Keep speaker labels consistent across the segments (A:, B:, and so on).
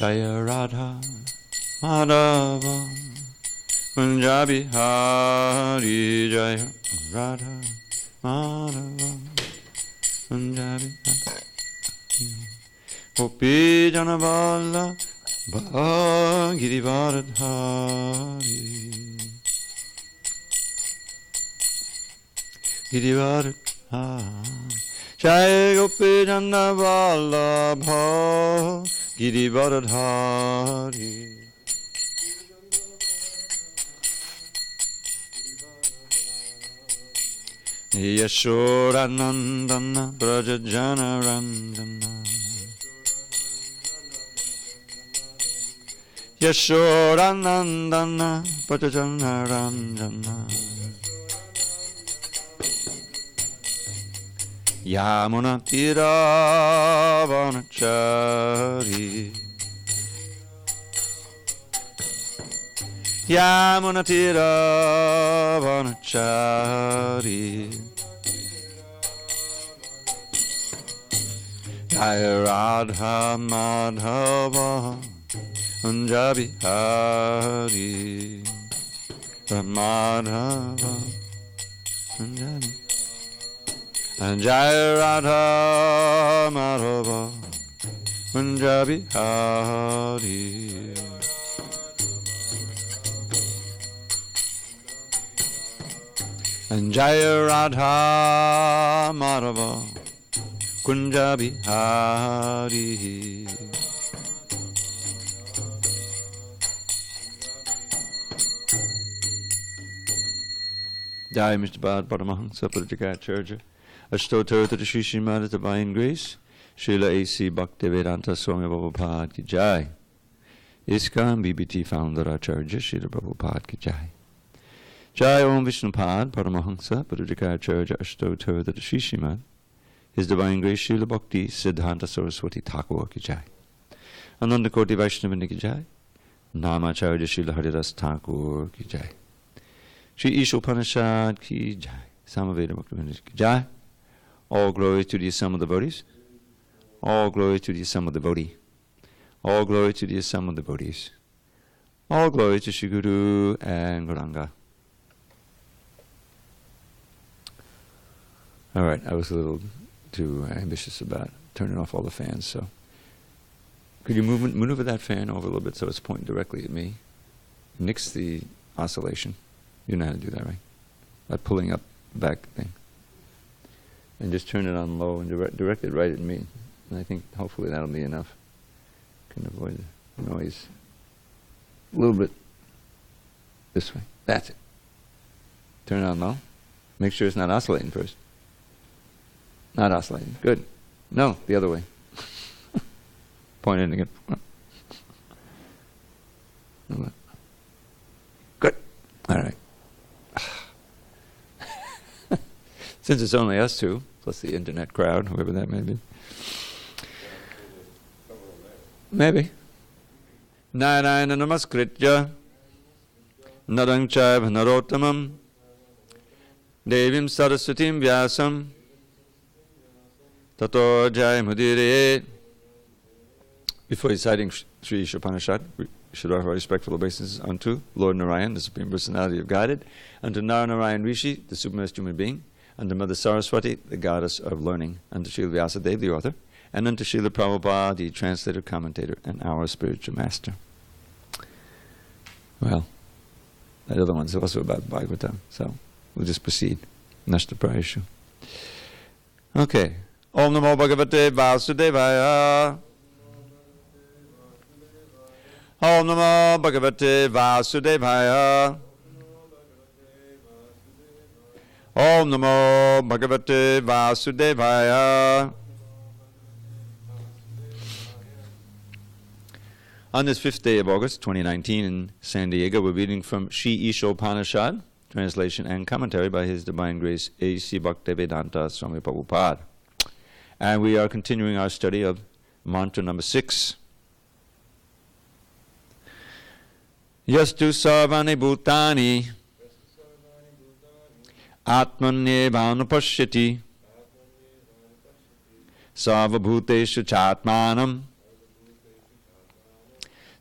A: Jaya Radha Madhava Punjabi Hari Jaya Radha Madhava Punjabi Gopi Janavala Bhagiri Varadhari Giri Varadhari Jai Gopi Janavala Bhagiri Varadhari Yashodanandana Brajajana Randana Yashodanandana Brajajana Randana Yamuna Tiravanachari Yamuna Tiravanachari Jaya Radha Madhava Punjabi Hari Madhava Punjabi Jaya Radha Madhava Punjabi Hari Jaya Radha Madhava Punjabi Hari Jai Mr. Bad Paramahansa Pradikacharya Ashtotar to the Sri Srimad Divine Grace Srila A.C. Bhaktivedanta Swami Prabhupada Ki Jai ISKCON BBT Founder Acharya Srila Prabhupada Ki Jai Jai Om Vishnupad Paramahansa Pradikacharya Ashtotar to the Sri Srimad His Divine Grace Srila Bhakti Siddhanta Saraswati Thakur Ki Jai Ananda Koti Vaishnavini Ki Jai Namacharya Srila Haridas Thakur Ki Jai Shri Isopanisad Ki Jai Samaveda Bhaktivinoda Ki Jai All glory to the Assam of the devotees. All glory to the Assam of the devotee. All glory to the Assam of the devotees. All glory to Shri Guru and Gauranga. All right, I was a little too ambitious about turning off all the fans, so could you maneuver that fan over a little bit so it's pointing directly at me? Nix the oscillation. You know how to do that, right? That pulling up back thing. And just turn it on low and direct it right at me. And I think hopefully that'll be enough. Can avoid the noise. A little bit this way. That's it. Turn it on low. Make sure it's not oscillating first. Not oscillating. Good. No, the other way. Point in again. Good. All right. Since it's only us two, plus the internet crowd, whoever that may be. Maybe. Narayana namaskritya narang chaiva narottamam devim saraswatim vyasam tato jayamudire. Before reciting Sri Isopanisad, we should offer our respectful obeisances unto Lord Narayan, the Supreme Personality of Godhead, unto Narayan Rishi, the Supremest Human Being, unto Mother Saraswati, the Goddess of Learning, unto Srila Vyasadeva, the author, and unto Srila Prabhupada, the translator, commentator, and our spiritual master. Well, that other one's also about Bhagavatam, so we'll just proceed. Nashta Prayashu. Okay. Om Namo Bhagavate Vasudevaya. Om Namo Bhagavate Vasudevaya. Om Namo Bhagavate Vasudevaya. On this 5th day of August, 2019, in SanDiego, we're reading from Sri Isopanisad, translation and commentary by His Divine Grace A.C. Bhaktivedanta Swami Prabhupada. And we are continuing our study of mantra number 6. Yastu sarvani bhutani atmanyevanupashyati sarvabhuteshu chatmanam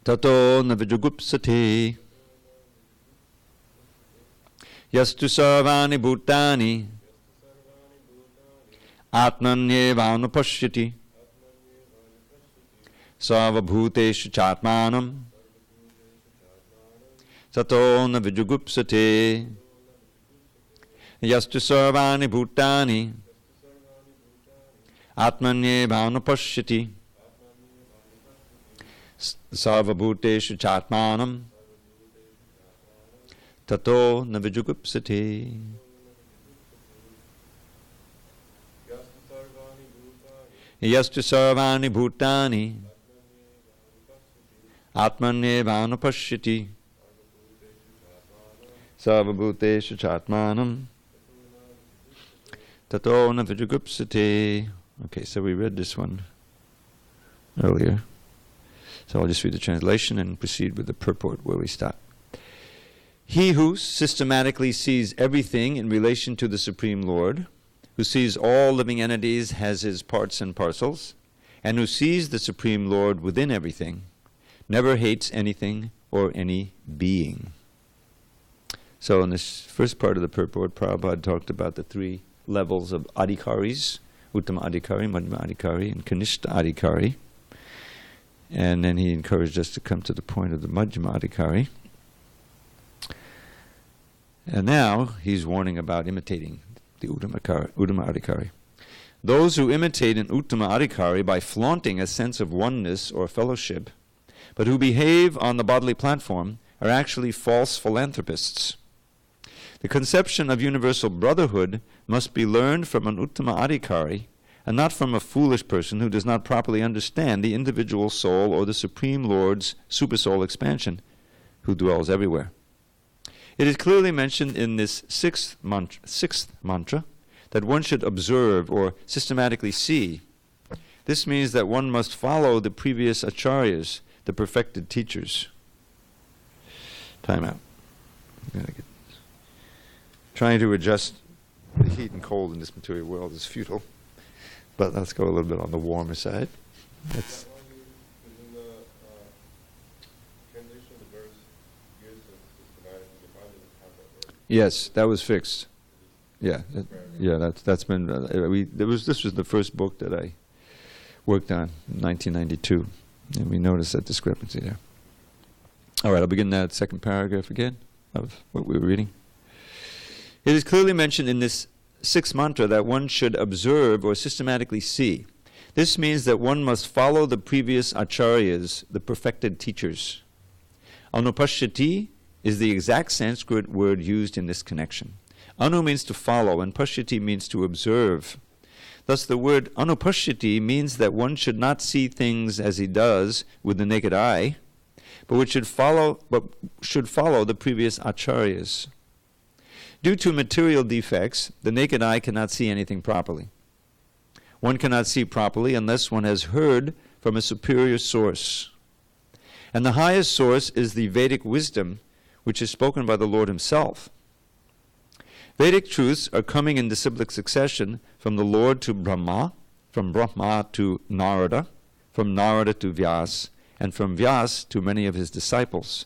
A: tato na vijugupsati yastu sarvani bhutani atmanyevanupashyati sarvabhuteshu chatmanam tato na vijugupsati yastu sarvani bhutani atmanyevanupashyati sarvabhuteshu chatmanam tato na vijugupsati. Yastu sarvani bhutani atmanyevanupashyati sarvabhuteshu chatmanam tato na vijugupsati. Okay, so we read this one earlier. So I'll just read the translation and proceed with the purport where we stop. He who systematically sees everything in relation to the Supreme Lord, who sees all living entities as his parts and parcels, and who sees the Supreme Lord within everything, never hates anything or any being. So in this first part of the purport, Prabhupada talked about the three levels of adhikaris, Uttama Adhikari, Madhyama Adhikari, and Kanishta Adhikari. And then he encouraged us to come to the point of the Madhyama Adhikari. And now he's warning about imitating the Uttama Adhikari. Those who imitate an Uttama Adhikari by flaunting a sense of oneness or fellowship, but who behave on the bodily platform, are actually false philanthropists. The conception of universal brotherhood must be learned from an Uttama Adhikari, and not from a foolish person who does not properly understand the individual soul or the Supreme Lord's supersoul expansion, who dwells everywhere. It is clearly mentioned in this sixth mantra that one should observe or systematically see. This means that one must follow the previous acharyas, the perfected teachers. Time out. Trying to adjust the heat and cold in this material world is futile, but let's go a little bit on the warmer side. That's yes, that was fixed. Yeah, that's been. This was the first book that I worked on in 1992, and we noticed that discrepancy there. All right, I'll begin that second paragraph again of what we were reading. It is clearly mentioned in this sixth mantra that one should observe or systematically see. This means that one must follow the previous acharyas, the perfected teachers. Anupashyati is the exact Sanskrit word used in this connection. Anu means to follow, and pashyati means to observe. Thus the word anupashyati means that one should not see things as he does with the naked eye, but should follow the previous acharyas. Due to material defects, the naked eye cannot see anything properly. One cannot see properly unless one has heard from a superior source. And the highest source is the Vedic wisdom, which is spoken by the Lord himself. Vedic truths are coming in disciplic succession from the Lord to Brahma, from Brahma to Narada, from Narada to Vyas, and from Vyas to many of his disciples.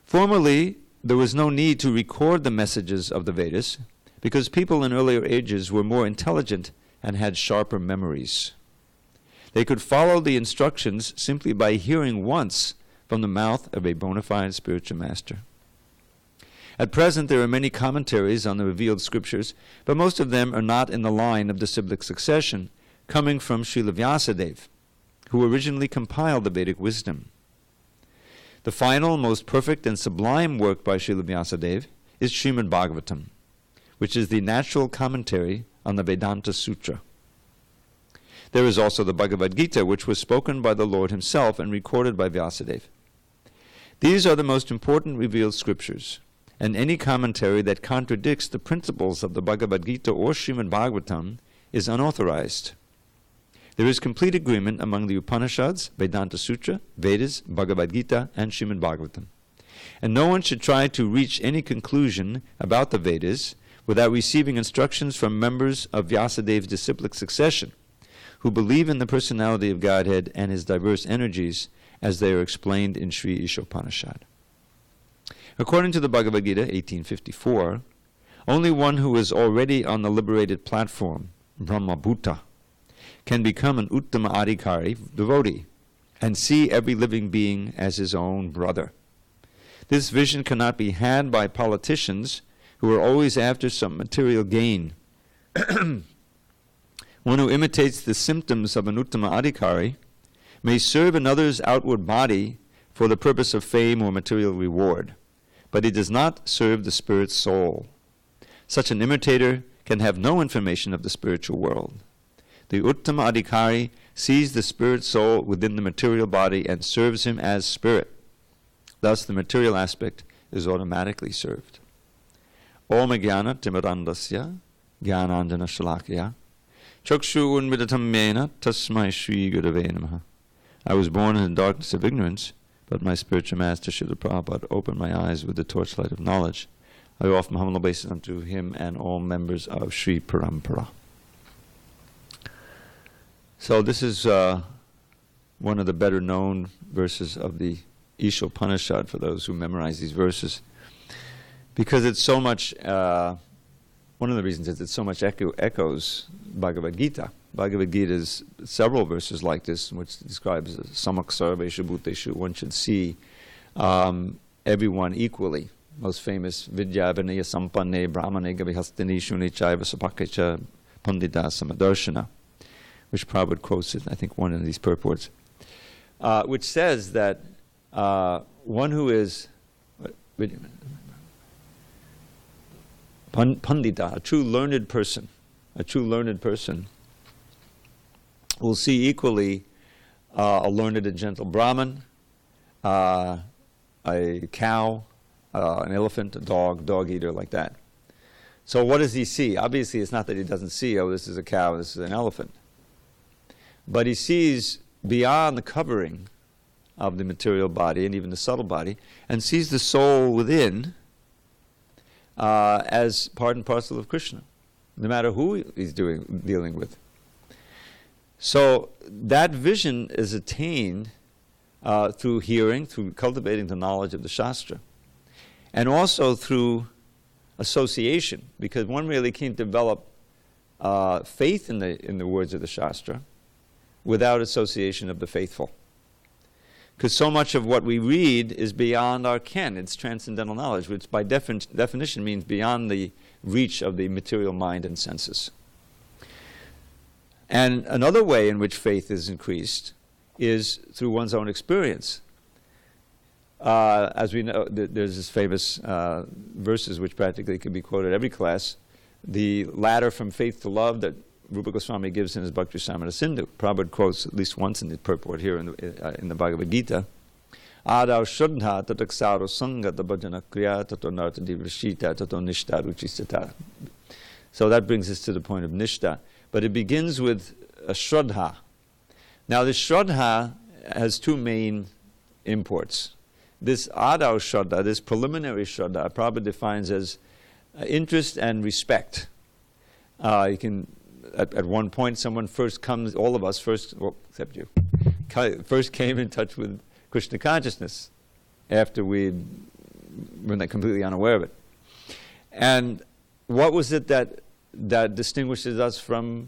A: Formerly, there was no need to record the messages of the Vedas because people in earlier ages were more intelligent and had sharper memories. They could follow the instructions simply by hearing once from the mouth of a bona fide spiritual master. At present, there are many commentaries on the revealed scriptures, but most of them are not in the line of disciplic succession, coming from Srila Vyasadeva, who originally compiled the Vedic wisdom. The final, most perfect and sublime work by Srila Vyasadeva is Srimad Bhagavatam, which is the natural commentary on the Vedanta Sutra. There is also the Bhagavad Gita, which was spoken by the Lord himself and recorded by Vyasadeva. These are the most important revealed scriptures, and any commentary that contradicts the principles of the Bhagavad Gita or Srimad Bhagavatam is unauthorized. There is complete agreement among the Upanishads, Vedanta Sutra, Vedas, Bhagavad Gita, and Srimad Bhagavatam. And no one should try to reach any conclusion about the Vedas without receiving instructions from members of Vyasadeva's disciplic succession, who believe in the personality of Godhead and his diverse energies, as they are explained in Sri Isopanisad. According to the Bhagavad Gita, 1854, only one who is already on the liberated platform, Brahmabhuta, can become an Uttama Adhikari devotee and see every living being as his own brother. This vision cannot be had by politicians who are always after some material gain. One who imitates the symptoms of an Uttama Adhikari may serve another's outward body for the purpose of fame or material reward, but he does not serve the spirit soul. Such an imitator can have no information of the spiritual world. The Uttama Adhikari sees the spirit soul within the material body and serves him as spirit. Thus the material aspect is automatically served. Om Jnana Timirandasya Jnanandjana Shalakya Chakshu Unmidatam Mena Tasmai Shri Gurave Namaha. I was born in the darkness of ignorance, but my spiritual master Srila Prabhupada opened my eyes with the torchlight of knowledge. I offer my humble obeisance unto him and all members of Sri Parampara. So this is one of the better known verses of the Isopanisad for those who memorize these verses, because it's so much, one of the reasons is it so much echoes Bhagavad Gita. Bhagavad Gita is several verses like this, which describes samak sarveshu bhuteshu. One should see everyone equally. Most famous, Vidya vinaya sampanne brahmane gavihastini shuni chaiva sapakacha pandita samadarshana, which Prabhupada quotes, I think, one of these purports, which says that one who is pandita, a true learned person, will see equally a learned and gentle Brahmin, a cow, an elephant, a dog eater, like that. So what does he see? Obviously, it's not that he doesn't see, oh, this is a cow, this is an elephant. But he sees beyond the covering of the material body and even the subtle body, and sees the soul within as part and parcel of Krishna, no matter who he's dealing with. So that vision is attained through hearing, through cultivating the knowledge of the Shastra, and also through association, because one really can't develop faith in the words of the Shastra without association of the faithful. Because so much of what we read is beyond our ken. It's transcendental knowledge, which by definition means beyond the reach of the material mind and senses. And another way in which faith is increased is through one's own experience. As we know, there's this famous verses which practically can be quoted every class. The ladder from faith to love that Rupa Goswami gives in his Bhakti Rasamrita Sindhu. Prabhupada quotes at least once in the purport here in the Bhagavad Gita. Adav Shraddha tataksaro sangha tabhajana kriya tato narta divrashita tato nishta ruchisata. So that brings us to the point of nishta. But it begins with a Shraddha. Now this Shraddha has two main imports. This Adav Shraddha, this preliminary Shraddha, Prabhupada defines as interest and respect. You can, at one point, someone first comes, all of us first, well, except you, first came in touch with Krishna consciousness after we were not completely unaware of it. And what was it that distinguishes us from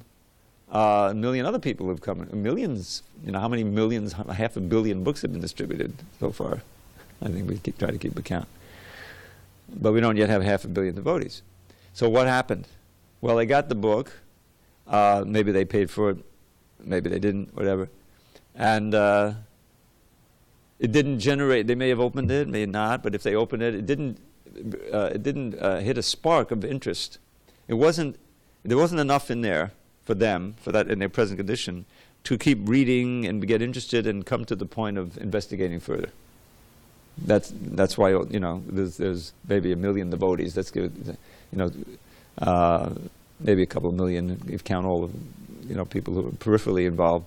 A: a million other people who've come? Millions, how many millions, 500 million books have been distributed so far? I think we try to keep a count. But we don't yet have 500 million devotees. So what happened? Well, they got the book. Maybe they paid for it. Maybe they didn't, whatever. And it didn't generate, they may have opened it, may not, but if they opened it, it didn't hit a spark of interest. There wasn't enough in there for them, for that in their present condition, to keep reading and get interested and come to the point of investigating further. That's why there's maybe 1 million devotees. Let's give it, maybe a couple of million if you count all of people who are peripherally involved.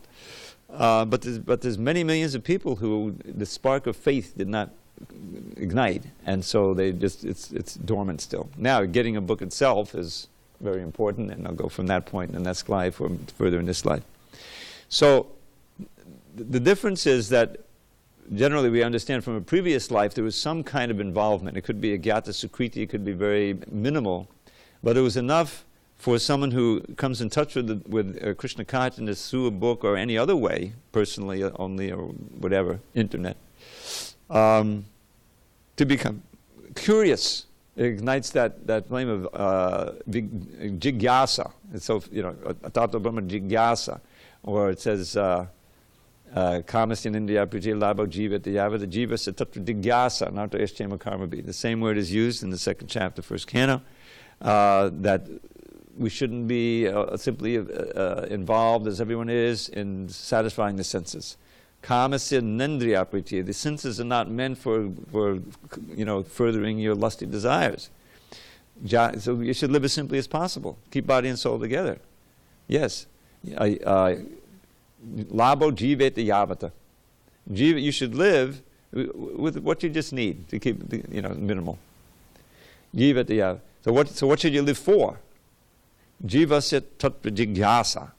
A: But there's many millions of people who the spark of faith did not ignite, and so it's dormant still. Now, getting a book itself is very important, and I'll go from that point in the next slide further in this slide. So the difference is that generally we understand from a previous life there was some kind of involvement. It could be a Gyata Sukriti, it could be very minimal, but it was enough for someone who comes in touch with Krishna consciousness through a book or any other way, personally only or whatever, internet, to become curious. It ignites that flame of jigyasa. It's so, atato brahma jigyasa. Or it says, kamasya indriya priti labho jivat yavata jivasa tattva jigyasa nato eschema karma bhi. The same word is used in the second chapter, first canto, that we shouldn't be simply involved, as everyone is, in satisfying the senses. Kamasya nendriya priti. The senses are not meant for furthering your lusty desires. So you should live as simply as possible. Keep body and soul together. Yes. Labho jiveta yavata. You should live with what you just need to keep minimal. Jiveta yavata. So what should you live for? Jivasya tattva jigyasa.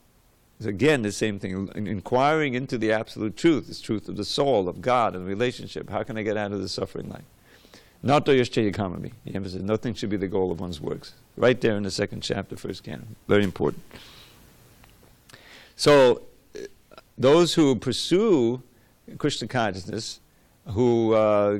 A: It's again the same thing, inquiring into the absolute truth, the truth of the soul, of God, and the relationship. How can I get out of the suffering life? Nato yashcheya kamami. He emphasizes nothing should be the goal of one's works. Right there in the second chapter, first canto. Very important. So, those who pursue Krishna consciousness, who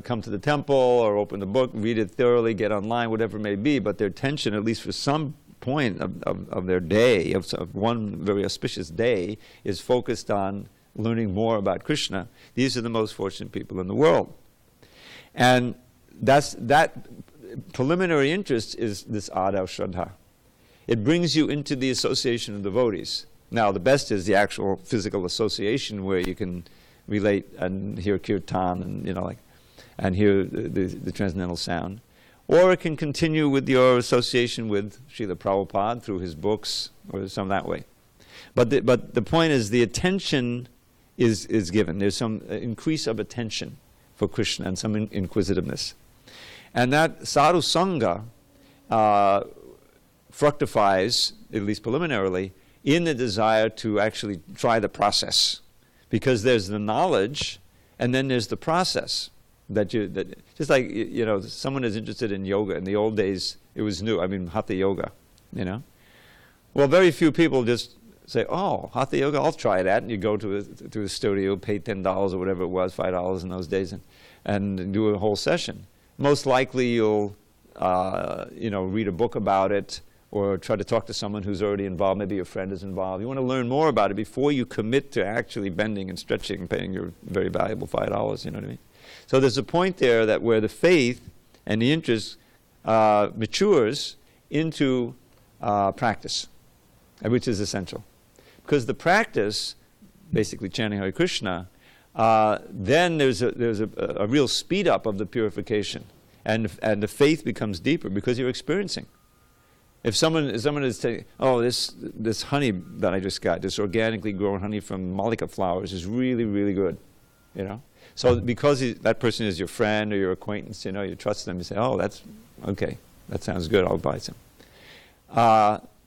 A: come to the temple or open the book, read it thoroughly, get online, whatever it may be, but their attention, at least for some point of their day, of one very auspicious day, is focused on learning more about Krishna. These are the most fortunate people in the world. And that preliminary interest is this adav shraddha. It brings you into the association of devotees. Now, the best is the actual physical association where you can relate and hear kirtan and and hear the transcendental sound. Or it can continue with your association with Srila Prabhupada through his books or some that way. But the point is the attention is given. There's some increase of attention for Krishna and some inquisitiveness. And that sadhu sangha fructifies, at least preliminarily, in the desire to actually try the process. Because there's the knowledge and then there's the process. That just like someone is interested in yoga. In the old days, it was new. I mean, hatha yoga. Well, very few people just say, "Oh, hatha yoga, I'll try that." And you go to a studio, pay $10 or whatever it was, $5 in those days, and do a whole session. Most likely, you'll read a book about it or try to talk to someone who's already involved. Maybe your friend is involved. You want to learn more about it before you commit to actually bending and stretching and paying your very valuable $5. You know what I mean? So there's a point there that where the faith and the interest matures into practice, which is essential. Because the practice, basically chanting Hare Krishna, then there's a real speed up of the purification, and the faith becomes deeper because you're experiencing. If someone is saying, "Oh, this honey that I just got, this organically grown honey from Malika flowers, is really, really good," So because that person is your friend or your acquaintance, you trust them, you say, "Oh, that's okay, that sounds good, I'll buy some."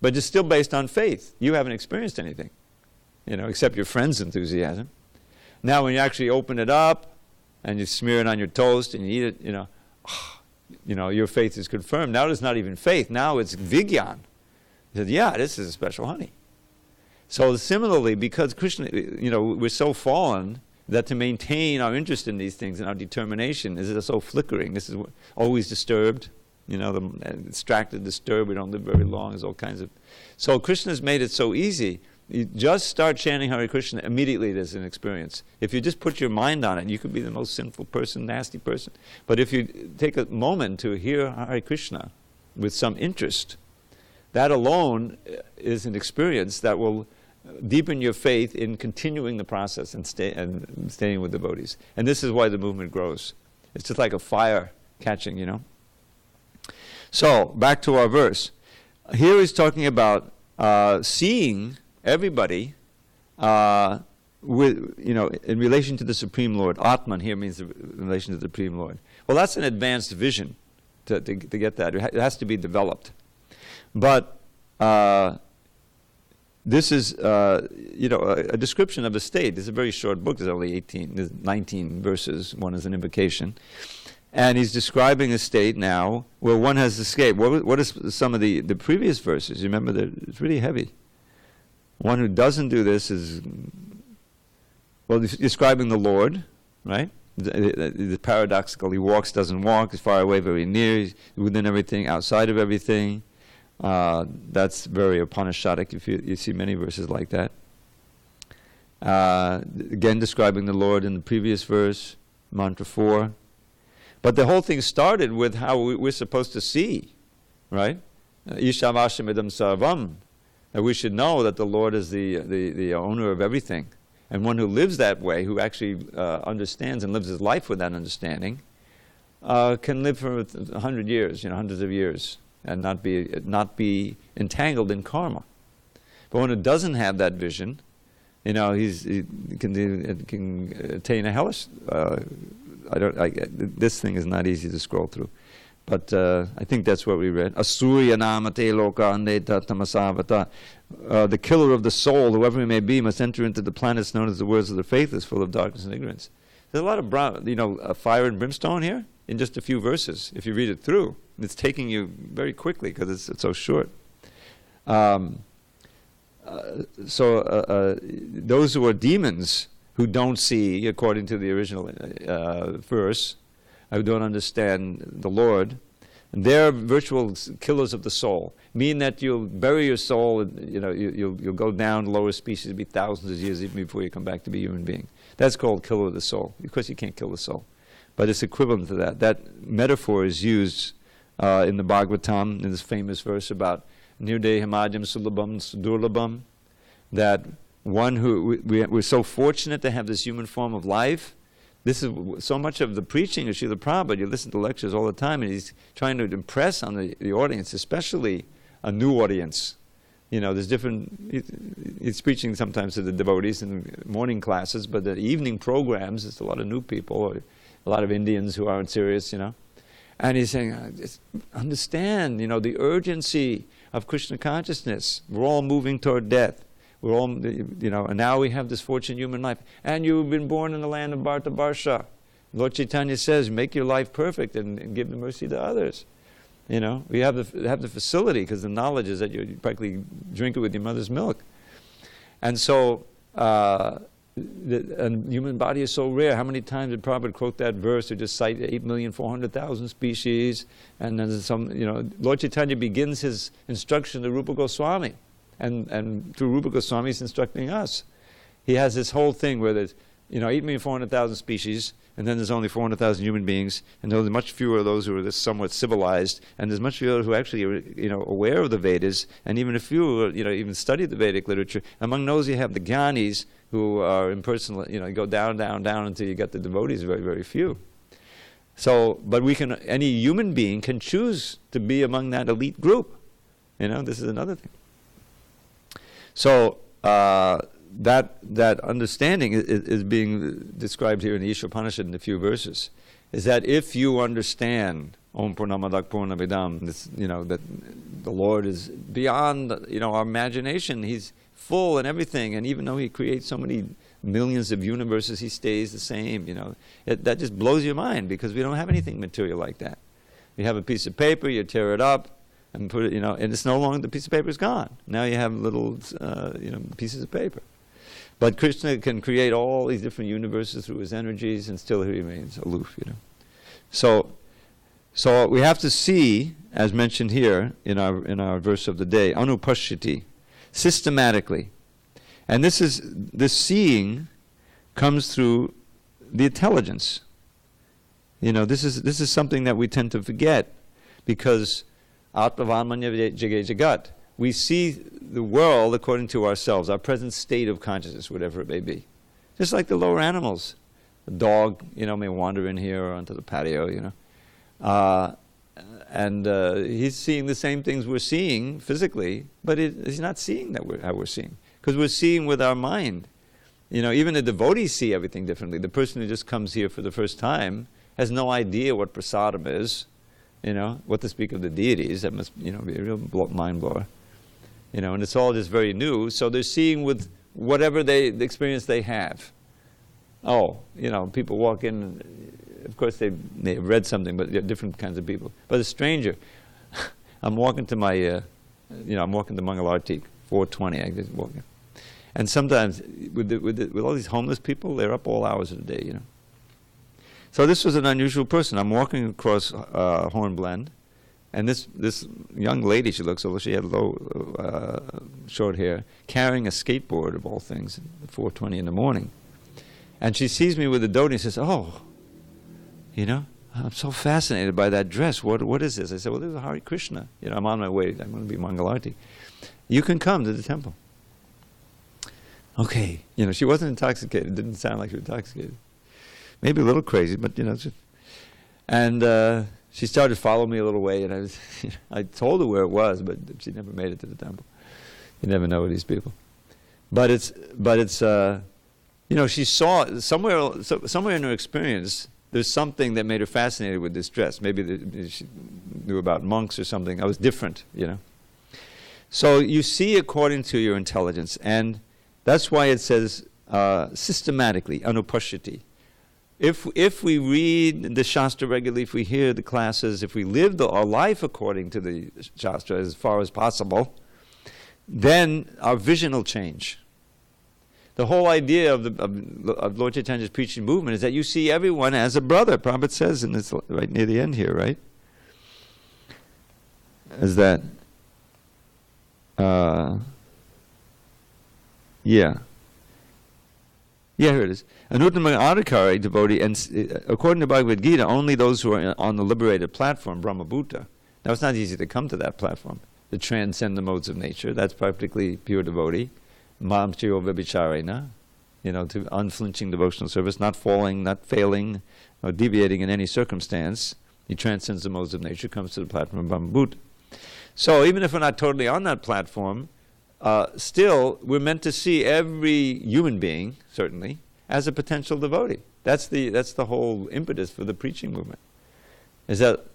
A: But it's still based on faith. You haven't experienced anything, except your friend's enthusiasm. Now when you actually open it up and you smear it on your toast and you eat it, your faith is confirmed. Now it's not even faith, now it's vigyan. You said, "Yeah, this is a special honey." So similarly, because Krishna, we're so fallen that to maintain our interest in these things and our determination is so flickering. This is always disturbed, distracted, disturbed. We don't live very long. There's all kinds of. So Krishna's made it so easy. You just start chanting Hare Krishna, immediately there's an experience. If you just put your mind on it, you could be the most sinful person, nasty person. But if you take a moment to hear Hare Krishna with some interest, that alone is an experience that will deepen your faith in continuing the process and staying with devotees. And this is why the movement grows. It's just like a fire catching, So, back to our verse. Here he's talking about seeing everybody with, in relation to the Supreme Lord. Atman here means in relation to the Supreme Lord. Well, that's an advanced vision to get that. It has to be developed. But this is, a description of a state. It's a very short book. There's only 19 verses. One is an invocation. And he's describing a state now where one has escaped. What is some of the previous verses? You remember that it's really heavy. One who doesn't do this is, well, describing the Lord, right? The paradoxical, he walks, doesn't walk, he's far away, very near, he's within everything, outside of everything. That's very Upanishadic. You see many verses like that. Again, describing the Lord in the previous verse, mantra 4. But the whole thing started with how we're supposed to see, right? Ishavashamidam sarvam. That we should know that the Lord is the owner of everything. And one who lives that way, who actually understands and lives his life with that understanding, can live for 100 years, hundreds of years, and not be entangled in karma. But one who doesn't have that vision, he can attain a hellish. This thing is not easy to scroll through, but I think that's what we read. Asurya namate loka andeta tamasavata. The killer of the soul, whoever he may be, must enter into the planets known as the worlds of the faithless, full of darkness and ignorance. There's a lot of fire and brimstone here in just a few verses. If you read it through, it's taking you very quickly because it's so short. Those who are demons, who don't see, according to the original verse, who don't understand the Lord, they're virtual killers of the soul. Mean that you'll bury your soul, you'll go down to lower species, be thousands of years even before you come back to be a human being. That's called killer of the soul. Of course you can't kill the soul. But it's equivalent to that. That metaphor is used in the Bhagavatam, in this famous verse about Nirdehamadyam Sulabham Sudurlabham, that one who, we're so fortunate to have this human form of life. This is so much of the preaching of Srila Prabhupada. You listen to lectures all the time, and he's trying to impress on the audience, especially a new audience. There's different, he's preaching sometimes to the devotees in morning classes, but the evening programs, there's a lot of new people, or a lot of Indians who aren't serious, And he's saying, just understand, the urgency of Krishna consciousness. We're all moving toward death. We're all, and now we have this fortunate human life. And you've been born in the land of Bharta Barsha. Lord Chaitanya says, make your life perfect and give the mercy to others. We have the facility, because the knowledge is that you practically drink it with your mother's milk. And so, the human body is so rare. How many times did Prabhupada quote that verse to just cite 8,400,000 species? And then Lord Chaitanya begins his instruction to Rupa Goswami. And through Rupa Goswami, he's instructing us. He has this whole thing where there's 8,400,000 species, and then there's only 400,000 human beings, and there's much fewer of those who are somewhat civilized, and there's much fewer who actually are aware of the Vedas, and even a few who even study the Vedic literature. Among those you have the Gyanis, who are impersonal, you go down, down, down until you get the devotees, very, very few. So, but any human being can choose to be among that elite group. This is another thing. So, that understanding is being described here in the Isopanisad in a few verses, is that if you understand Om Purnamadak Purnamidam, that the Lord is beyond our imagination. He's full in everything, and even though he creates so many millions of universes, he stays the same. That just blows your mind, because we don't have anything material like that. You have a piece of paper, you tear it up and put it, and it's no longer, the piece of paper is gone. Now you have little pieces of paper. But Krishna can create all these different universes through his energies, and still he remains aloof. So we have to see, as mentioned here in our verse of the day, anupashyati, systematically. And this seeing comes through the intelligence. This is something that we tend to forget, because atmavanmanya jage jagat, we see the world according to ourselves, our present state of consciousness, whatever it may be. Just like the lower animals. The dog, may wander in here or onto the patio, and he's seeing the same things we're seeing physically, but he's not seeing how we're seeing, because we're seeing with our mind. Even the devotees see everything differently. The person who just comes here for the first time has no idea what prasadam is, what to speak of the deities. That must, be a real mind blower. and it's all just very new. So they're seeing with whatever the experience they have. Oh, people walk in, of course they have read something, but they're different kinds of people. But a stranger, I'm walking to my, I'm walking to Mangalartik, 420, I just walk in. And sometimes with all these homeless people, they're up all hours of the day, So this was an unusual person. I'm walking across Hornblende, and this young lady, she looks over, she had low, short hair, carrying a skateboard of all things, at 4:20 in the morning. And she sees me with the dhoti and says, "Oh, I'm so fascinated by that dress. What is this?" I said, "Well, this is Harekrishna. I'm on my way. I'm going to be Mangalarti. You can come to the temple." Okay. She wasn't intoxicated. It didn't sound like she was intoxicated. Maybe a little crazy, but and she started following me a little way, and I told her where it was, but she never made it to the temple. You never know with these people. But it's she saw somewhere in her experience, there's something that made her fascinated with this dress. Maybe she knew about monks or something. I was different, So you see according to your intelligence, and that's why it says systematically, anupashyati. If we read the Shastra regularly, if we hear the classes, if we live our life according to the Shastra as far as possible, then our vision will change. The whole idea of Lord Chaitanya's preaching movement is that you see everyone as a brother. Prabhupada says, and it's right near the end here, right? Is that, Yeah, here it is. Anuttama adhikari devotee, and according to Bhagavad Gita, only those who are on the liberated platform, Brahmabhuta. Now it's not easy to come to that platform, to transcend the modes of nature. That's practically pure devotee. Mam chiyo vibhicharena, to unflinching devotional service, not falling, not failing, or deviating in any circumstance. He transcends the modes of nature, comes to the platform of Brahmabhuta. So even if we're not totally on that platform, still, we're meant to see every human being, certainly, as a potential devotee. That's the whole impetus for the preaching movement. Is that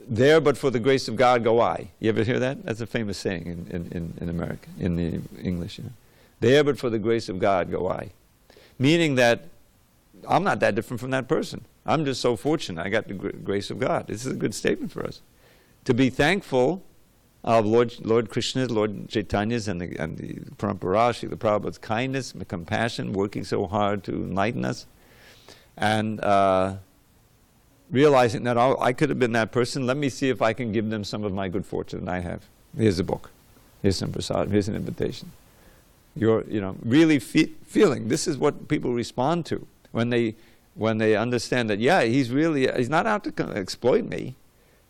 A: there but for the grace of God go I. You ever hear that? That's a famous saying in America, in the English. There but for the grace of God go I. Meaning that I'm not that different from that person. I'm just so fortunate I got the grace of God. This is a good statement for us. To be thankful of Lord Krishna's, Lord Chaitanya's, and the Parampara, Srila Prabhupada's kindness, compassion, working so hard to enlighten us, and realizing that I could have been that person. Let me see if I can give them some of my good fortune that I have. Here's a book. Here's some prasad. Here's an invitation. You're, really feeling. This is what people respond to when they understand that. Yeah, he's not out to exploit me.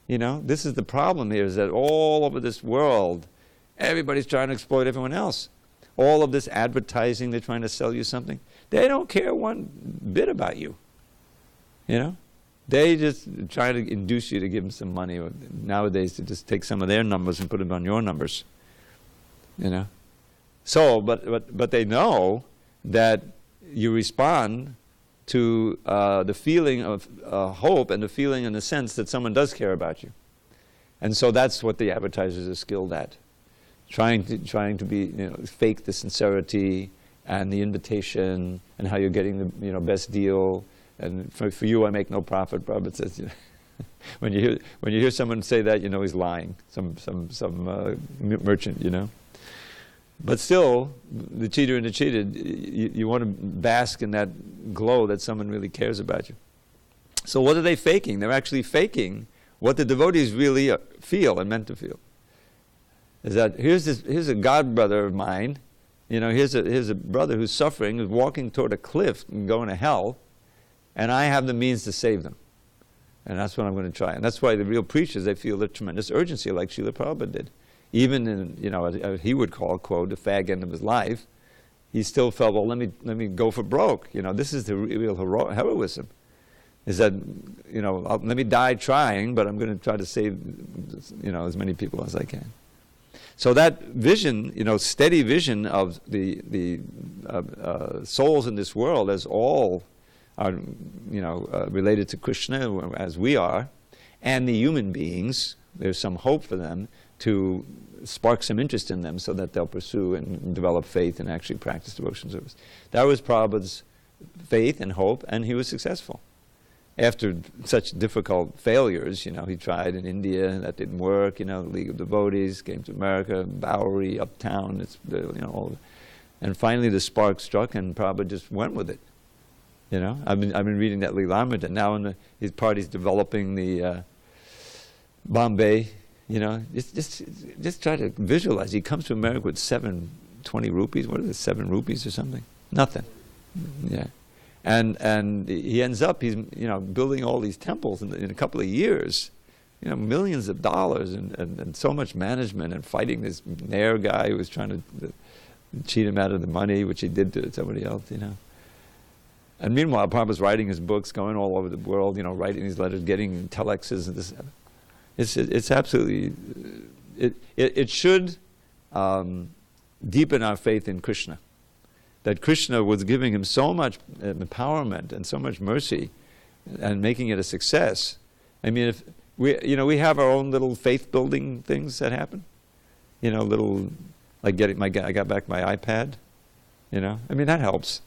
A: This is the problem here, is that all over this world, everybody's trying to exploit everyone else. All of this advertising, they're trying to sell you something. They don't care one bit about you. They just try to induce you to give them some money, or nowadays to just take some of their numbers and put them on your numbers. So, but they know that you respond to the feeling of hope and the feeling in the sense that someone does care about you. And so that's what the advertisers are skilled at. Trying to be, fake the sincerity and the invitation and how you're getting the best deal. And for you I make no profit, Prabhupada says. When you hear someone say that, he's lying. Some merchant, But still, the cheater and the cheated, you want to bask in that glow that someone really cares about you. So what are they faking? They're actually faking what the devotees really feel and meant to feel. Is that here's a god brother of mine, here's a brother who's suffering, who's walking toward a cliff and going to hell, and I have the means to save them. And that's what I'm going to try. And that's why the real preachers, they feel a tremendous urgency, like Srila Prabhupada did. Even in, he would call, quote, the fag end of his life, he still felt, well, let me go for broke. This is the real heroism. Is that, let me die trying, but I'm going to try to save, as many people as I can. So that vision, steady vision of the souls in this world as all are, related to Krishna as we are, and the human beings, there's some hope for them, to spark some interest in them so that they'll pursue and develop faith and actually practice devotion service. That was Prabhupada's faith and hope, and he was successful. After such difficult failures, he tried in India, and that didn't work, the League of Devotees, came to America, Bowery, Uptown, all. And finally the spark struck, and Prabhupada just went with it. I've been reading that Lilamrita. Now his party's developing the Bombay, just try to visualize. He comes to America with 720 rupees. What is it, 7 rupees or something? Nothing. Yeah. And he ends up, he's building all these temples in a couple of years, millions of dollars and so much management, and fighting this Nair guy who was trying to cheat him out of the money, which he did to somebody else, And meanwhile, Prabhupada's writing his books, going all over the world, writing these letters, getting telexes and this. It's absolutely, it should deepen our faith in Krishna. That Krishna was giving him so much empowerment and so much mercy and making it a success. I mean, if we have our own little faith building things that happen. Little, like I got back my iPad, I mean, that helps,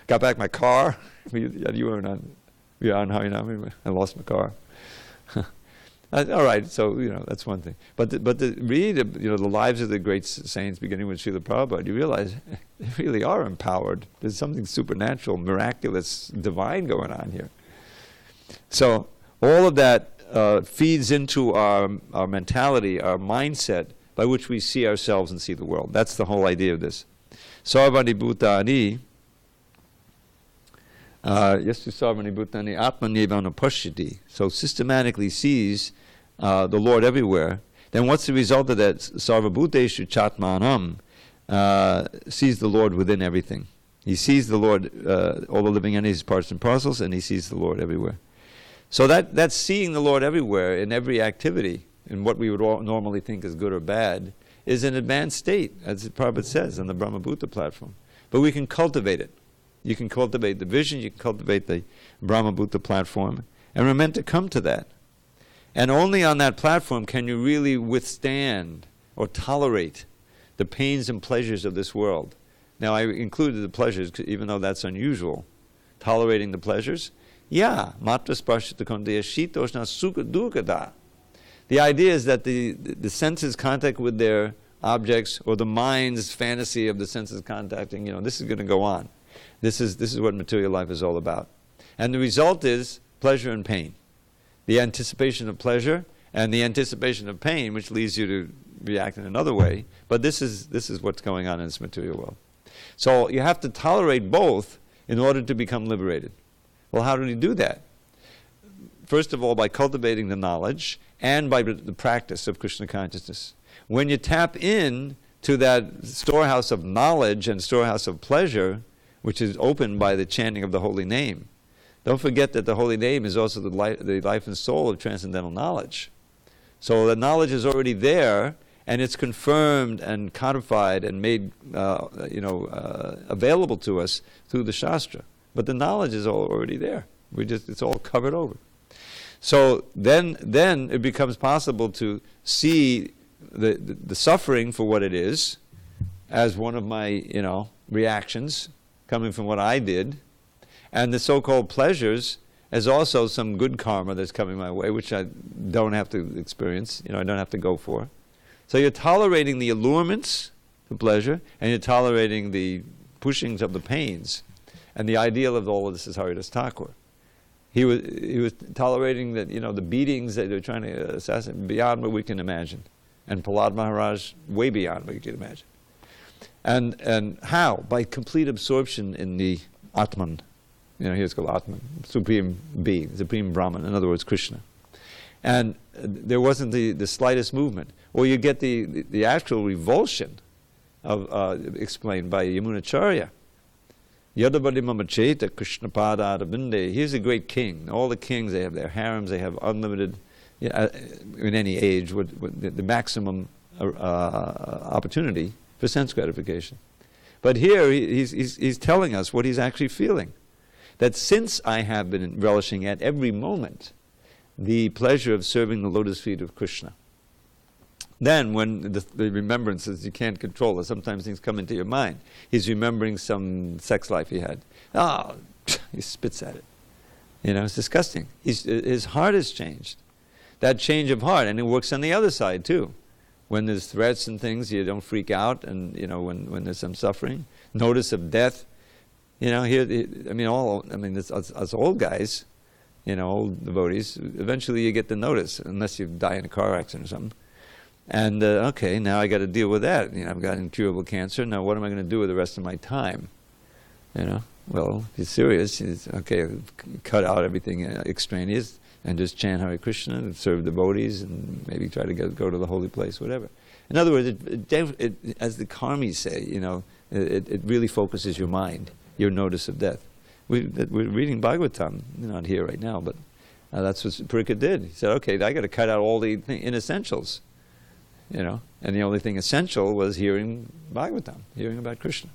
A: Got back my car. You were on how, I lost my car. All right, so that's one thing. But read the lives of the great saints, beginning with Srila Prabhupada, you realize they really are empowered. There's something supernatural, miraculous, divine going on here. So all of that feeds into our mentality, our mindset, by which we see ourselves and see the world. That's the whole idea of this. Sarvani Bhutani, Yastu Sarvani Bhutani Atmanevana Pashyati. So systematically sees the Lord everywhere. Then what's the result of that? Sarvabhuteshu Chatmanam, sees the Lord within everything. He sees the Lord, all the living entities, parts and parcels, and he sees the Lord everywhere. So that's seeing the Lord everywhere in every activity, in what we would normally think is good or bad, is an advanced state, as Prabhupada says on the Brahmabhuta platform. But we can cultivate it. You can cultivate the vision, you can cultivate the Brahmabhuta platform, and we're meant to come to that. And only on that platform can you really withstand or tolerate the pains and pleasures of this world. Now, I included the pleasures, even though that's unusual. Tolerating the pleasures? Yeah. Matra sparshita kondeya shitoshna sukha dukada. The idea is that the senses contact with their objects, or the mind's fantasy of the senses contacting, this is going to go on. This is what material life is all about. And the result is pleasure and pain. The anticipation of pleasure and the anticipation of pain, which leads you to react in another way. But this is what's going on in this material world. So you have to tolerate both in order to become liberated. Well, how do you do that? First of all, by cultivating the knowledge and by the practice of Krishna consciousness. When you tap in to that storehouse of knowledge and storehouse of pleasure, which is opened by the chanting of the holy name, don't forget that the holy name is also the life and soul of transcendental knowledge. So the knowledge is already there, and it's confirmed and codified and made available to us through the Shastra. But the knowledge is already there. It's all covered over. So then it becomes possible to see the suffering for what it is, as one of my reactions coming from what I did, and the so-called pleasures as also some good karma that's coming my way, which I don't have to experience, I don't have to go for. So you're tolerating the allurements, the pleasure, and you're tolerating the pushings of the pains. And the ideal of all of this is Haridas Thakur. He was tolerating the beatings that they're trying to assassinate beyond what we can imagine. And Prahlad Maharaj, way beyond what you can imagine. And how? By complete absorption in the Atman. Here's called Atman, supreme being, supreme Brahman, in other words, Krishna. And there wasn't the slightest movement. Or you get the actual revulsion of explained by Yamunacharya. Yadavadi Mamacheta Krishna Pada Arabinde. He's a great king. All the kings, they have their harems, they have unlimited, in any age, the maximum opportunity for sense gratification. But here he's telling us what he's actually feeling. That since I have been relishing at every moment the pleasure of serving the lotus feet of Krishna, Then when the remembrances, you can't control it. Sometimes things come into your mind. He's remembering some sex life he had. Oh, he spits at it. It's disgusting. His heart has changed. That change of heart, and it works on the other side too. When there's threats and things, you don't freak out, and when there's some suffering, notice of death. Us old guys, old devotees, eventually you get the notice, unless you die in a car accident or something. And okay, now I got to deal with that. I've got incurable cancer. Now what am I going to do with the rest of my time? Well, if he's serious, okay, cut out everything extraneous and just chant Hare Krishna and serve devotees and maybe try to go to the holy place, whatever. In other words, it, as the karmis say, it really focuses your mind, your notice of death. We're reading Bhagavatam, not here right now, but that's what Parikka did. He said, okay, I got to cut out all the inessentials, and the only thing essential was hearing Bhagavatam, hearing about Krishna.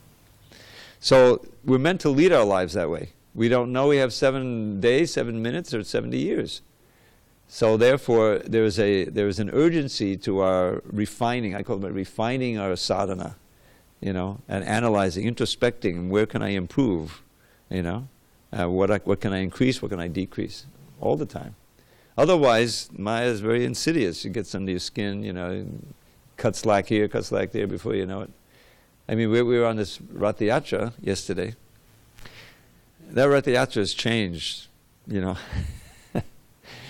A: So we're meant to lead our lives that way. We don't know we have 7 days, 7 minutes, or 70 years. So therefore, there is an urgency to our refining. I call it refining our sadhana, and analyzing, introspecting. Where can I improve? What can I increase? What can I decrease? All the time. Otherwise, Maya is very insidious. It gets under your skin. Cut slack here, cut slack there. Before you know it. I mean, we were on this Rath Yatra yesterday. That Rath Yatra has changed,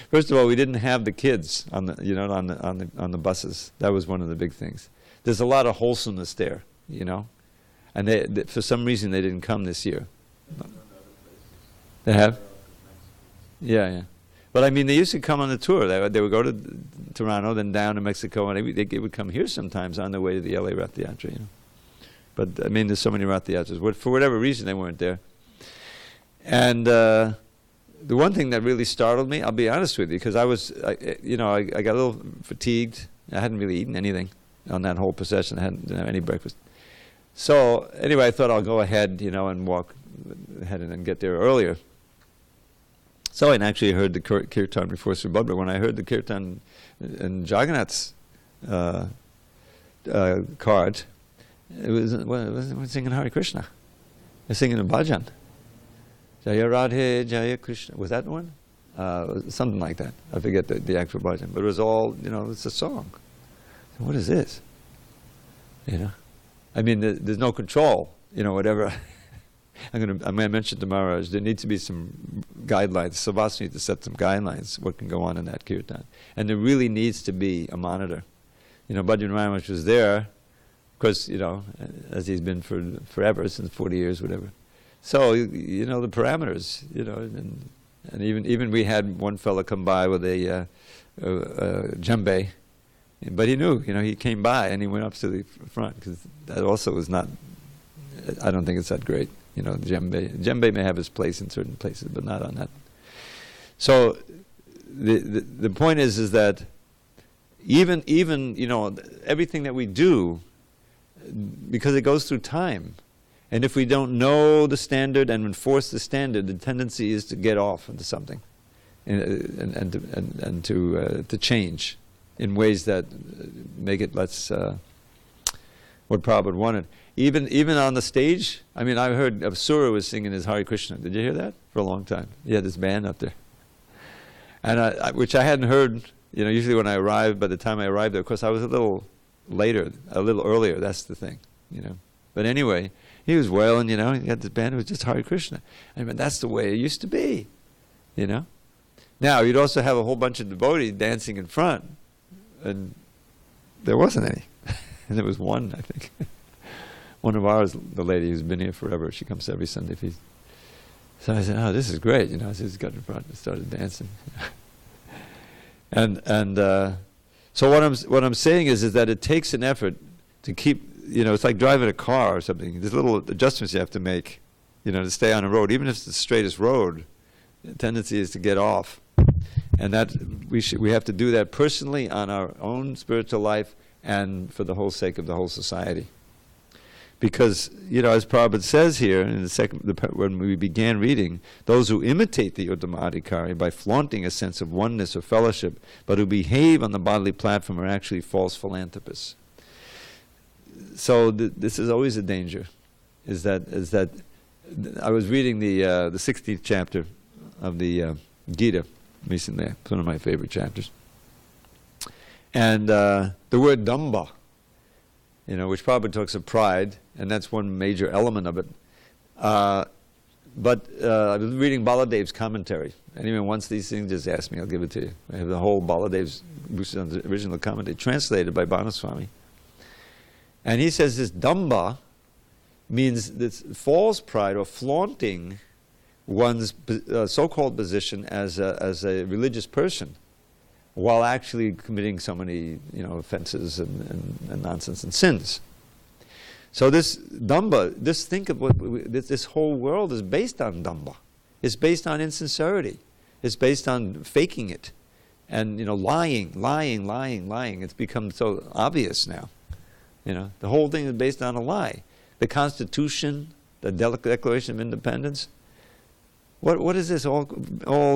A: First of all, we didn't have the kids on the buses. That was one of the big things. There's a lot of wholesomeness there, and they for some reason they didn't come this year. They have? Yeah. But I mean, they used to come on the tour. They would go to Toronto, then down to Mexico, and they would come here sometimes on their way to the LA Rath Yatra, But I mean, there's so many Rath Yatras. For whatever reason, they weren't there. And the one thing that really startled me, I'll be honest with you, because I got a little fatigued. I hadn't really eaten anything on that whole procession. I hadn't have any breakfast. So anyway, I thought I'll go ahead, and walk ahead and get there earlier. So I actually heard the kirtan before Subhadra. When I heard the kirtan in Jagannath's card, it was singing Hare Krishna. They're singing a bhajan. Jaya Radhe, Jaya Krishna. Was that one? Something like that. I forget the actual bhajan. But it was all, it's a song. What is this? I mean, there's no control, whatever. I'm going to mention to Maharaj, there needs to be some guidelines. Savas needs to set some guidelines, what can go on in that kirtan. And there really needs to be a monitor. Bhajan Maharaj was there, of course, as he's been for forever, since 40 years, whatever. So, the parameters, and even we had one fellow come by with a djembe, but he knew, he came by and he went up to the front, because that also was not, I don't think it's that great, the djembe. Djembe may have its place in certain places, but not on that. So, the point is that even everything that we do, because it goes through time. And if we don't know the standard and enforce the standard, the tendency is to get off into something, and to change in ways that make it less what Prabhupada wanted. Even on the stage, I mean, I heard Absura was singing his Hare Krishna. Did you hear that? For a long time. He had this band up there, and which I hadn't heard. Usually when I arrived, by the time I arrived there, of course I was a little later, a little earlier. That's the thing, But anyway. He was wailing, he had this band, it was just Hare Krishna. I mean, that's the way it used to be, Now, you'd also have a whole bunch of devotees dancing in front, and there wasn't any. And there was one, I think. One of ours, the lady who's been here forever, she comes every Sunday feast. So I said, oh, this is great, So I just got in front and started dancing. So what I'm saying is that it takes an effort to keep, it's like driving a car or something. There's little adjustments you have to make, to stay on a road. Even if it's the straightest road, the tendency is to get off. And that we have to do that personally on our own spiritual life and for the whole sake of the whole society. Because, as Prabhupada says here in when we began reading, those who imitate the Uttamadhikari by flaunting a sense of oneness or fellowship, but who behave on the bodily platform are actually false philanthropists. So this is always a danger. Is that I was reading the 16th chapter of the Gita recently. It's one of my favorite chapters. And the word damba, which probably talks of pride, and that's one major element of it. But I was reading Baladev's commentary. Anyone wants these things, just ask me, I'll give it to you. I have the whole Baladev's original commentary, translated by Banaswami. And he says this damba means this false pride or flaunting one's so-called position as a religious person, while actually committing so many offenses and nonsense and sins. So this damba, think of this whole world is based on damba. It's based on insincerity. It's based on faking it, and lying. It's become so obvious now. The whole thing is based on a lie. The Constitution, the Declaration of Independence. What is this? All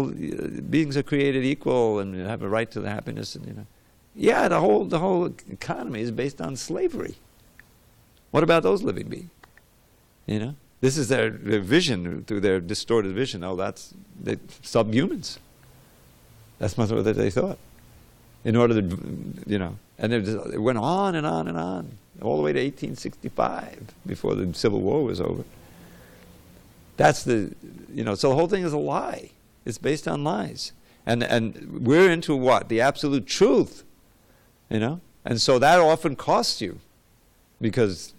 A: beings are created equal and have a right to the happiness, and yeah, the whole economy is based on slavery. What about those living beings? This is their vision, through their distorted vision. Oh, that's the subhumans. That's what they thought. In order to, and it went on and on and on, all the way to 1865, before the Civil War was over. That's so the whole thing is a lie. It's based on lies. And we're into what? The absolute truth, And so that often costs you, because,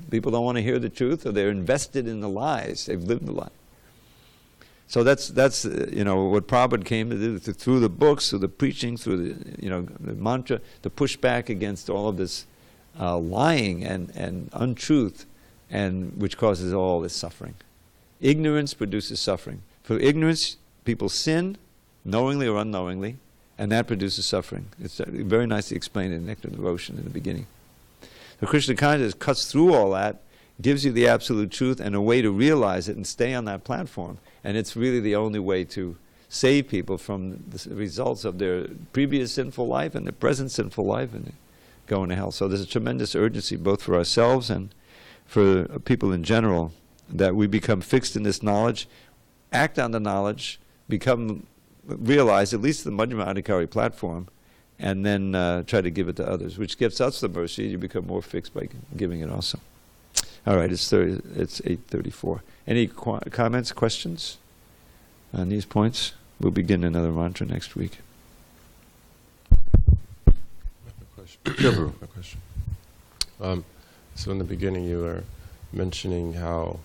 A: people don't want to hear the truth, or they're invested in the lies. They've lived the lie. So that's what Prabhupada came to do, through the books, through the preaching, through the mantra, to push back against all of this lying and untruth, and which causes all this suffering. Ignorance produces suffering. For ignorance, people sin, knowingly or unknowingly, and that produces suffering. It's very nicely explained in Nectar Devotion in the beginning. So Krishna consciousness cuts through all that, gives you the absolute truth and a way to realize it and stay on that platform. And it's really the only way to save people from the results of their previous sinful life and their present sinful life and going to hell. So there's a tremendous urgency both for ourselves and for people in general, that we become fixed in this knowledge, act on the knowledge, realize at least the Madhyamadhikari platform, and then try to give it to others, which gives us the mercy. You become more fixed by giving it also. All right, it's 8:34. Any comments, questions on these points? We'll begin another mantra next week.
B: A question. So in the beginning you were mentioning how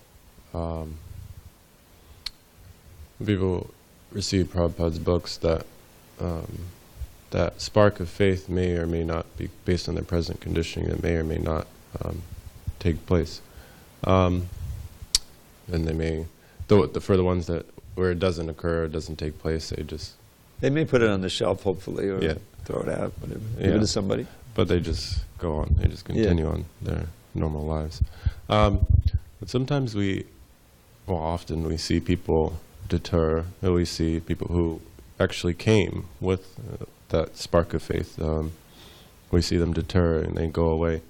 B: people receive Prabhupada's books, that that spark of faith may or may not be based on their present conditioning, that may or may not take place. And they may, for the ones where it doesn't occur, it doesn't take place,
A: they may put it on the shelf, hopefully, or throw it out, whatever. Give it to somebody.
B: But they just go on. They just continue on their normal lives. But sometimes often we see people deter, or we see people who actually came with that spark of faith. We see them deter and they go away.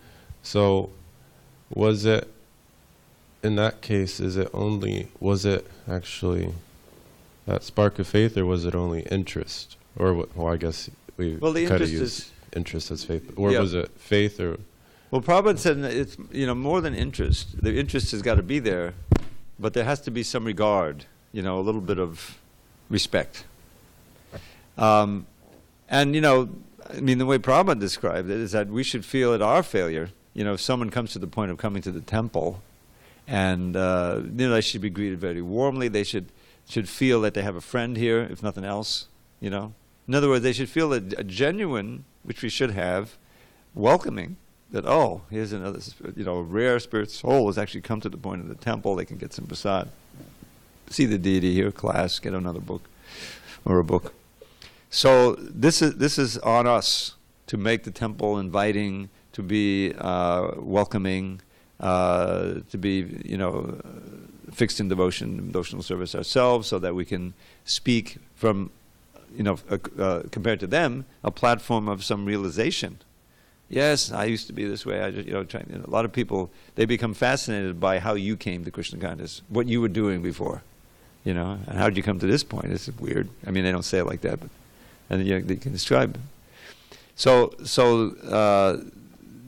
B: So was it, in that case, was it actually that spark of faith, or was it only interest? Or, I guess we kind of use interest as faith. Or was it faith, or...
A: Well, Prabhupada said it's more than interest. The interest has got to be there, but there has to be some regard, a little bit of respect. And the way Prabhupada described it is that we should feel at our failure. If someone comes to the point of coming to the temple, and they should be greeted very warmly. They should feel that they have a friend here, if nothing else. In other words, they should feel a genuine, which we should have, welcoming. That, here's another, rare spirit soul has actually come to the point of the temple. They can get some prasad, see the deity, hear a class, get another book, or a book. So this is on us to make the temple inviting, to be welcoming, to be, fixed in devotional service ourselves, so that we can speak from, compared to them, a platform of some realization. Yes, I used to be this way. I just, a lot of people, they become fascinated by how you came to Krishna consciousness, what you were doing before, and how did you come to this point? It's weird. I mean, they don't say it like that, but they can describe it. So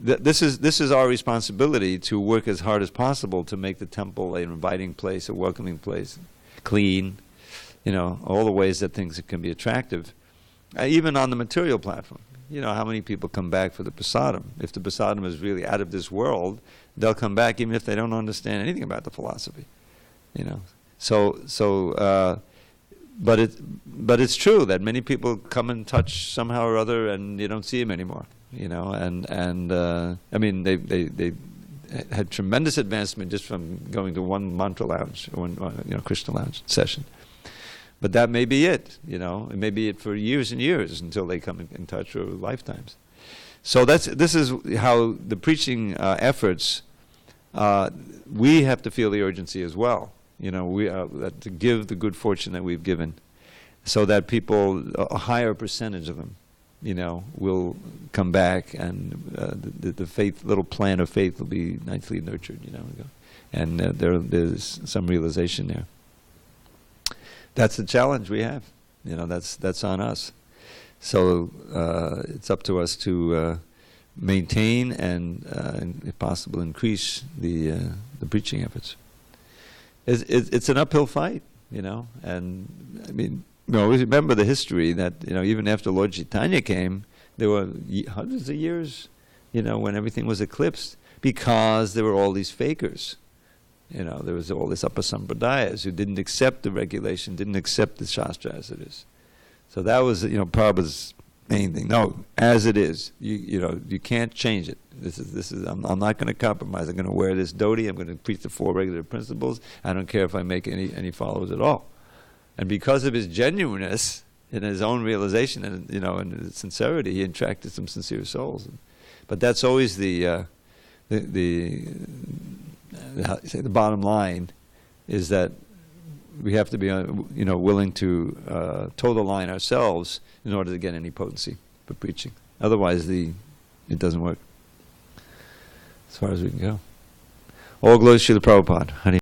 A: this is our responsibility, to work as hard as possible to make the temple an inviting place, a welcoming place, clean, all the ways that things can be attractive, even on the material platform. How many people come back for the prasadam? If the prasadam is really out of this world, they'll come back even if they don't understand anything about the philosophy. But it's true that many people come and touch somehow or other, and you don't see them anymore. I mean, they had tremendous advancement just from going to one mantra lounge, one Krishna lounge session. But that may be it, It may be it for years and years until they come in touch, or lifetimes. So this is how the preaching efforts, we have to feel the urgency as well. We to give the good fortune that we've given, so that people, a higher percentage of them, will come back, and the faith, little plant of faith will be nicely nurtured, and there's some realization there. That's the challenge we have. That's on us. So it's up to us to maintain and, if possible, increase the preaching efforts. It's an uphill fight, and I mean, always remember the history that even after Lord Chaitanya came, there were hundreds of years, when everything was eclipsed, because there were all these fakers. There was all this upper sampradayas who didn't accept the regulation, didn't accept the Shastra as it is. So that was, Prabhupada's main thing. No, as it is. You can't change it. This is. I'm not going to compromise. I'm going to wear this dhoti. I'm going to preach the 4 regular principles. I don't care if I make any followers at all. And because of his genuineness in his own realization and and his sincerity, he attracted some sincere souls. But that's always the bottom line, is that we have to be willing to toe the line ourselves in order to get any potency for preaching. Otherwise, it doesn't work as far as we can go. All glory to Srila Prabhupada. Hari